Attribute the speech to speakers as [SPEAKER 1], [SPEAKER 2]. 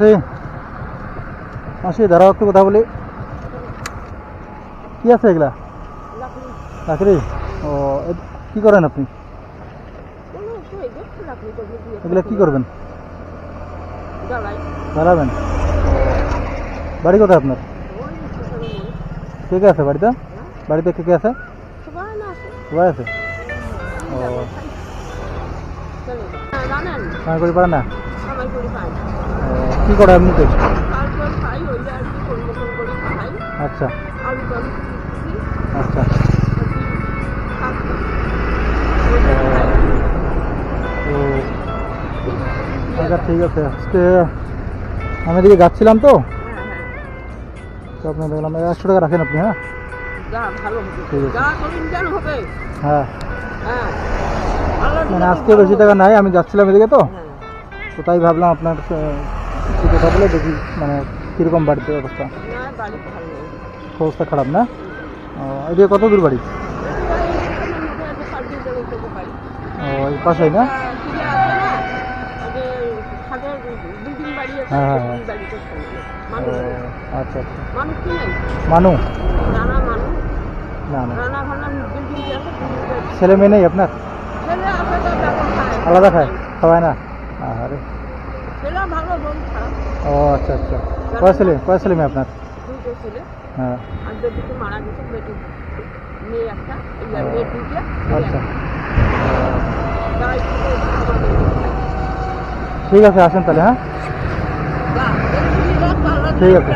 [SPEAKER 1] মাসি মাসি দাঁড়াও একটু কথা বলি। কি আছে এগুলা? লাকড়ি। ও কি করেন আপনি? এগুলা কি করবেন? জ্বালাবেন। বাড়ি কোথায় আপনার? কে কে আছে বাড়িতে? বাড়িতে কে কে আছে? সবাই আছে। ও কামাই করি পারে না? কি করে এমনিতে? আচ্ছা আচ্ছা। তো আচ্ছা ঠিক আছে। আজকে আমি এদিকে যাচ্ছিলাম তো আপনি দেখলাম 100 টাকা রাখেন আপনি। হ্যাঁ ঠিক আছে। হ্যাঁ মানে আজকে বেশি টাকা নাই, আমি যাচ্ছিলাম এদিকে তো তো তাই ভাবলাম আপনার একটু কথা বলে দেখি মানে কীরকম বাড়িতে অবস্থা। অবস্থা খারাপ না? এদিকে কত দূর বাড়ি? ও এই পাশেই না? হ্যাঁ হ্যাঁ হ্যাঁ। আচ্ছা আচ্ছা। মানু না না ছেলে মেয়ে নেই আপনার? আলাদা খায় খাওয়ায় না? আরে ও আচ্ছা আচ্ছা। কয় ছেলে মেয়ে আপনার? হ্যাঁ আচ্ছা ঠিক আছে আসেন তাহলে। হ্যাঁ ঠিক আছে।